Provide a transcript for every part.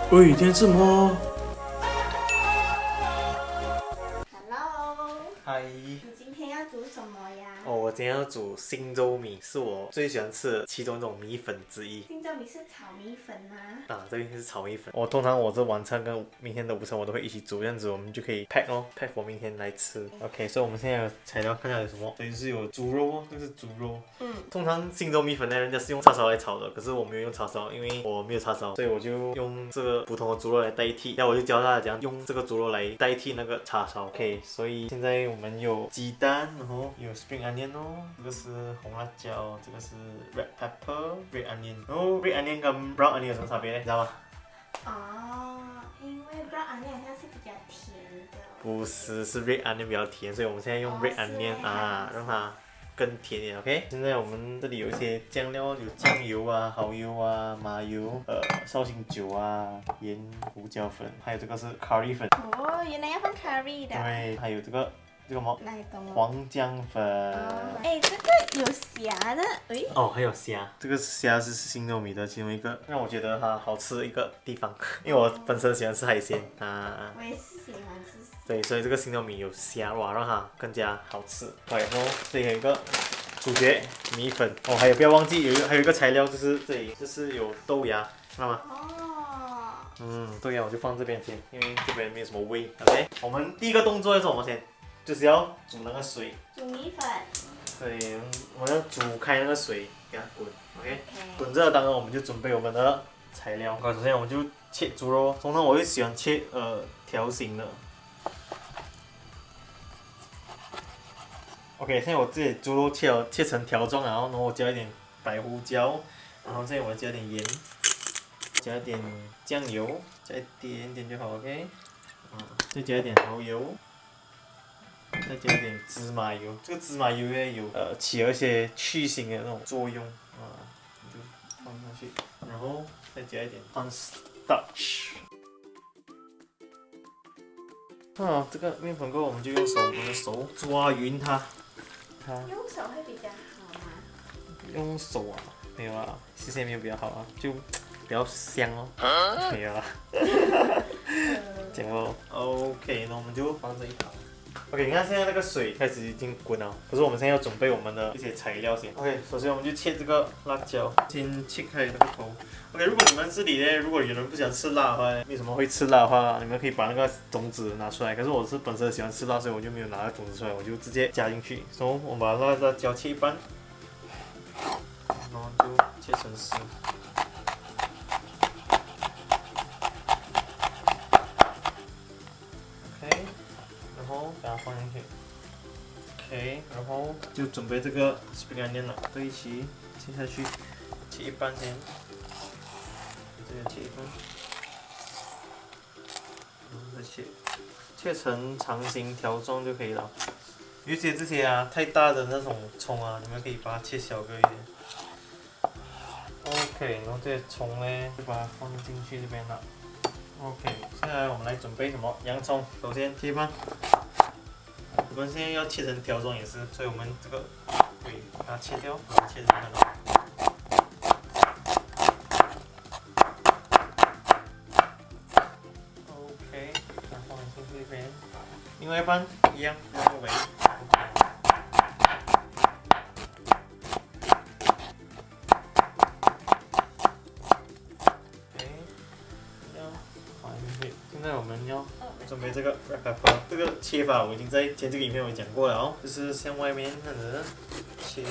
喂，今天吃什么？ Hello，嗨。你今天要煮什么呀？哦，我今天要煮新洲米，是我最喜欢吃的其中一种米粉之一。新洲米是炒米粉吗？啊，这边是炒米粉。通常我这晚餐跟明天的午餐我都会一起煮，这样子我们就可以 pack 哦，pack 我明天来吃。OK，所以我们现在有材料，看一下有什么。这里是有猪肉哦，这个是猪肉。通常新洲米粉呢，人家是用叉烧来炒的，可是我没有用叉烧，因为我没有叉烧，所以我就用这个普通的猪肉来代替。然后我就教大家怎样用这个猪肉来代替那个叉烧。OK，所以现在我们有鸡蛋，然后有 spring onion 哦，这个是红辣椒，这个是 red pepper，red onion。然后 red onion 跟 brown onion 有什么差别呢？你知道吗？哦，因为 brown onion 好像是比较甜的。不是，是 red onion 比较甜，所以我们现在用 red 是 onion 啊，让它更甜一点。OK，现在我们这里有一些酱料，有酱油啊、蚝油啊、麻油、绍兴酒啊、盐、胡椒粉，还有这个是 curry 粉，哦，原来要放 curry 的。对，还有这个什么那你懂了。黄姜粉。哦，哎，这个有虾的，喂。哦，还有虾，这个虾是新糯米的其中一个让我觉得它好吃的一个地方，因为我本身喜欢吃海鲜啊。我也是喜欢吃。对，所以这个新糯米有虾哇，让它更加好吃。对，然后这里有一个主角米粉哦，还有不要忘记还有一个材料就是这里就是有豆芽，看到吗？哦。豆芽我就放这边先，因为这边没有什么味。OK， 我们第一个动作要做什么先？就是要煮那个水。煮米粉。对，我们要煮开那个水，给它滚。OK， 滚着，当然我们就准备我们的材料。首先我们就切猪肉，通常我会喜欢切条形的。OK， 现在我自己猪肉切成条状，然后我加一点白胡椒，然后再我加点盐，加一点酱油，加一点点就好。OK， 再加一点蚝油，再加一点芝麻油。这个芝麻油也有起了一些去腥的那种作用啊，就放上去，然后再加一点 cornstarch。这个面粉过后，我们就用我们的手抓匀它。用手会比较好吗？用手啊，没有啊，其实也没有比较好啊，就比较香哦。没有啊，这样哦。OK， 那我们就放这一旁。OK， 你看现在那个水开始已经滚了，可是我们现在要准备我们的一些材料先。OK， 首先我们就切这个辣椒，先切开那个头。OK， 如果你们这里呢，如果有人不想吃辣的话，为什么会吃辣的话，你们可以把那个种子拿出来。可是我是本身喜欢吃辣，所以我就没有拿那个种子出来，我就直接加进去。所以我们把辣椒切一半，然后就切成丝。OK， 然后把它放进去。OK， 然后就准备这个 spring onion 了，这一起切下去，切一半先。这个切一半，再切成长形条状就可以了。有些这些太大的那种葱啊，你们可以把它切小个一点。OK， 然后这些葱呢，就把它放进去这边了。OK， 现在我们来准备什么？洋葱，首先切一半。我们现在要切成条状也是，所以我们这个会把它切掉，把它切成条状。OK， 把它放进这边。另外一半一样，用围。现在我们要准备这个 red pepper， 这个切法我已经在前这个影片我讲过了哦，就是像外面这样子切，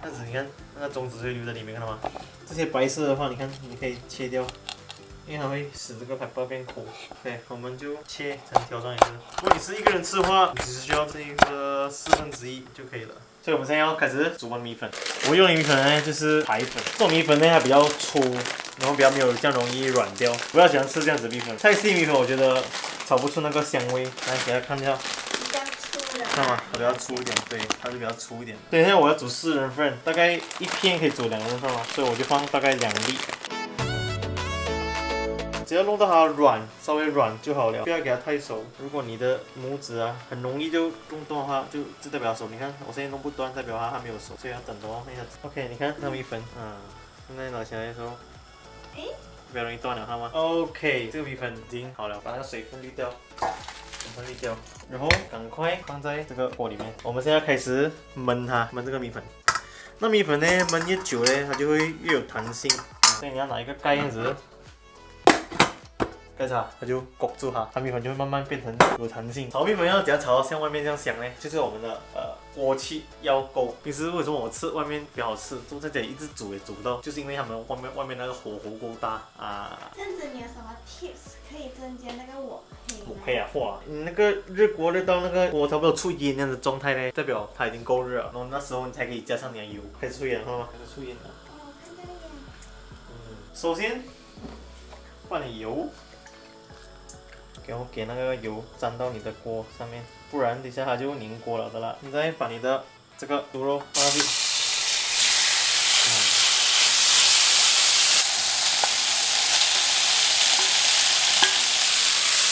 这样子你看那个种子会留在里面，看到吗？这些白色的话，你看你可以切掉，因为它会使这个 pepper 变苦。OK， 我们就切成条状也是。如果你是一个人吃的话，你只需要这个1/4就可以了。所以我们现在要开始煮完米粉。我用的米粉呢就是白粉，这种米粉呢它比较粗，然后比较没有这样容易软掉。不要喜欢吃这样子的米粉，太细米粉我觉得炒不出那个香味。来给大家看一下，比较粗的。看嘛，它比较粗一点，对，它是比较粗一点。对，现在我要煮4人份，大概一片可以煮2人份嘛，所以我就放大概2粒。只要弄到它软，稍微软就好了，不要给它太熟。如果你的拇指很容易就弄断的话，就代表熟。你看我现在弄不断，代表它还没有熟，所以要等哦。那下子 OK， 你看那米粉，现在拿起来的时候，比较容易断了，好吗 ？OK， 这个米粉已经好了，把那个水分滤掉，水分滤掉，然后赶快放在这个锅里面。我们现在开始焖它，焖这个米粉。那米粉呢，焖越久呢，它就会越有弹性。所以你要拿一个盖这样子。盖它，它就裹住它，它米粉就会慢慢变成有弹性。炒米粉要怎样炒到像外面这样香呢？就是我们的锅气要够。平时为什么我吃外面比较好吃，就在这里一直煮也煮不到，就是因为他们外面那个火候够大啊。这样子你有什么 tips 可以增加那个我黑吗？我配啊，哇！你那个热锅热到那个锅差不多出烟那样的状态呢，代表它已经够热了。然后那时候你才可以加上你的油，开始出烟了，看到吗？开始出烟了。哦，看这个呀。首先放点油。给那个油沾到你的锅上面，不然等下它就凝锅了的啦。你再把你的这个猪肉放上去，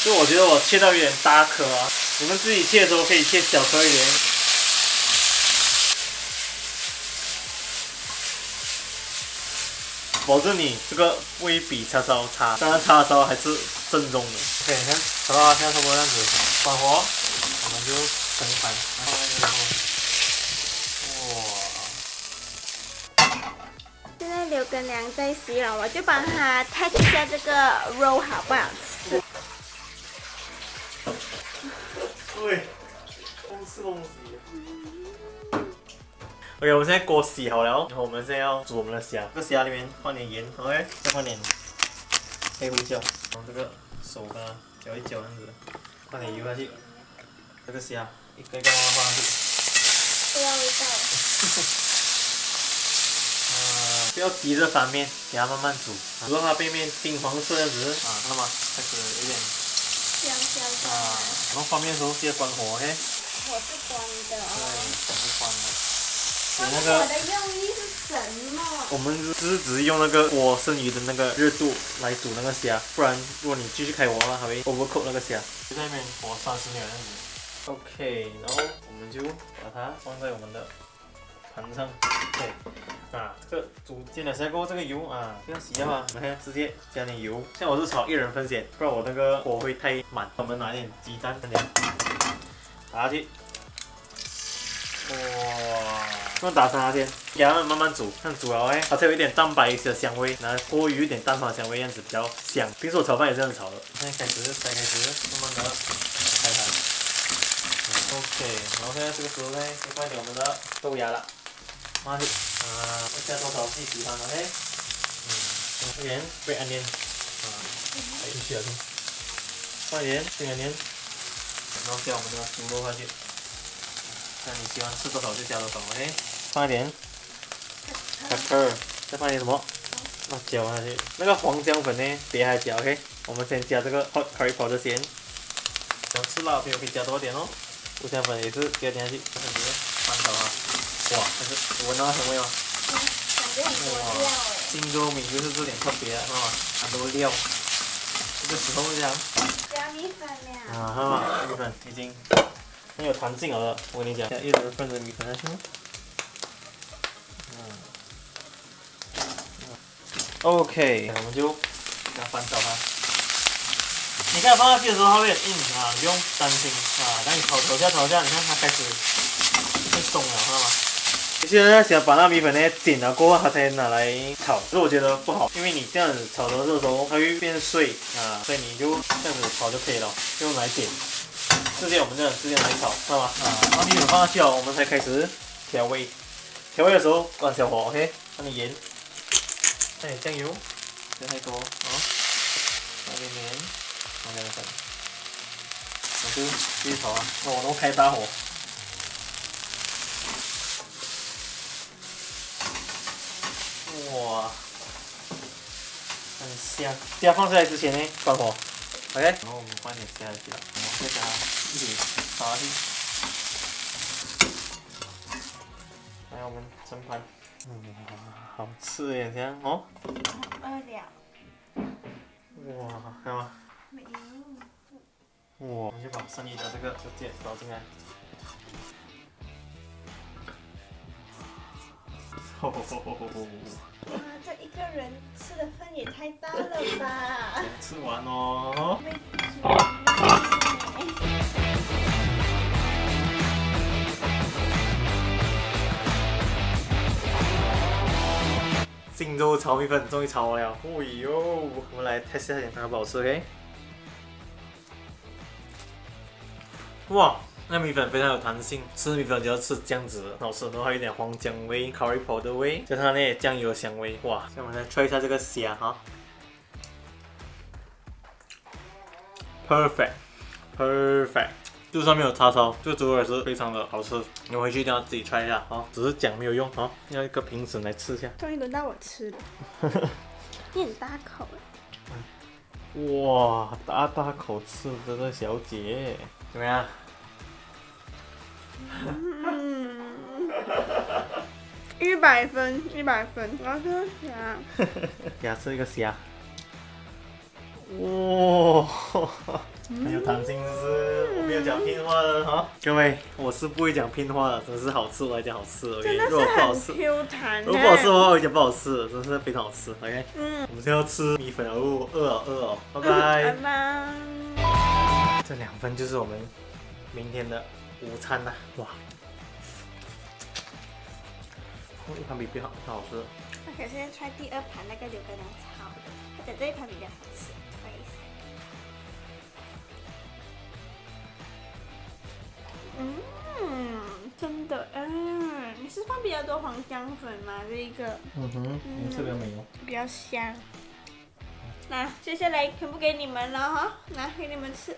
就我觉得我切到有点大颗啊，你们自己切的时候可以切小颗一点。保证你这个不会比叉烧差，当然叉烧还是正宗的。OK， 你看炒到现在差不多这样子，关火，我们就盛盘，然后哇！现在刘根良在洗了，我就帮他 test 一下这个肉好不好吃。对，公司东西。OK， 我们现在锅洗好了，然后我们现在要煮我们的虾。这个虾里面放点盐 ，OK， 再放点黑胡椒，然后这个手跟它搅一搅这样子，放点油下去。这个虾一个一个慢慢放上去。不要味道。不要急着翻面，给它慢慢煮，煮到它背面金黄色这样子啊，看到吗？开始有点香香的。然后翻面的时候记得关火 ，OK？ 火是关的哦。对，是关的。我的用意是什么？我们只是用那个锅剩余的那个热度来煮那个虾，不然如果你继续开火的话，它会 overcook 那个虾。就在那边火30秒这样子。OK， 然后我们就把它放在我们的盘上。对，这个煮煎了虾过后，这个油啊不要洗掉啊，我们直接加点油。像我是炒1人份先，不然我那个火会太满。我们拿点鸡蛋，打下去。哇！用打散它先，给它们慢慢煮，这样煮了哎，它才有一点蛋白的香味，然后锅有一点蛋黄香味，这样子比较香。平时我炒饭也这样炒的。现在开始慢慢的开它。OK， 然后现在这个时候呢，就放一点我们的豆芽了，放下去加多少自己喜欢的，OK。放一点贝安念，继续了，放一点贝安念，然后加我们的猪肉下去。看你喜欢吃多少就加多少 ，OK。放一点 pepper， 再放一点什么？辣椒下去。那个黄姜粉呢，别还加 ，OK。我们先加这个 hot curry powder 先。想吃辣的朋友可以加多一点哦。五香粉也是加点下去，这样子翻炒它。哇，但是闻到那香味吗？感觉很多料哎。荆州米就是这点特别，知道吗？很多料。这个时候这样。加米粉了。看到吗？米粉已经很有弹性了的，我跟你讲，1人份的米粉下去。OK， 我们就给它翻炒它。你看放下去的时候它会很硬啊，你不用担心啊。当你炒下，你看它开始会松了，看到吗？有些人想把那米粉呢剪了过后，他才拿来炒，可是我觉得不好，因为你这样子炒的时候，它会变碎啊，所以你就这样子炒就可以了，不用来剪。直接我们这样直接来炒，知道吗？然后米粉放下去了，我们才开始调味。调味的时候关小火 ，OK， 放点盐，放点酱油，不要太多啊，放点盐，放点粉，我就继续炒啊，我都开大火。哇，很香！虾放下来之前呢，关火 ，OK。然后我们放点虾下去了，然后再给它一起炒下去。来，我们盛盘。好吃耶，这样哦。饿了。哇，看到吗？没有。哇，我们就把剩余的这个直接倒进来。这一个人吃的份也太大了吧？吃完哦。没煮完呢。荆州炒米粉终于炒好了，哦呦，我们来 test 一下，看好不好吃 ，OK？ 哇，那米粉非常有弹性，吃米粉就要吃这样子，好吃，然后还有一点黄姜味、curry powder 味，加上它那些酱油香味，哇！现在我们来 try 一下这个虾哈 ，perfect，就算没有叉烧，这个猪肉也是非常的好吃，你回去一定要自己 try 一下啊，只是讲没有用啊，要一个评审来吃一下。终于轮到我吃了，你很大口哎。哇，大口吃这个小姐，怎么样？100分，100分，我要吃虾。给它吃一个虾。哇，很有弹性，是不是？我没有讲骗话的哈，各位，我是不会讲骗话的，真是好吃我还讲好吃，OK？真的如果不好是吃，很 Q 弹。如果不好吃的话，我讲不好吃，真是非常好吃，OK？我们现在要吃米粉了，饿了，拜拜。拜拜。这2份就是我们明天的午餐啦，哇！一盘比别好更好吃。OK，现在try 第2盘那个刘根良炒的，他讲这一盘比较好吃，不好意思。真的，你是放比较多黄姜粉吗？这一个，颜色比较美哦。比较香。那接下来全部给你们了哈，拿给你们吃。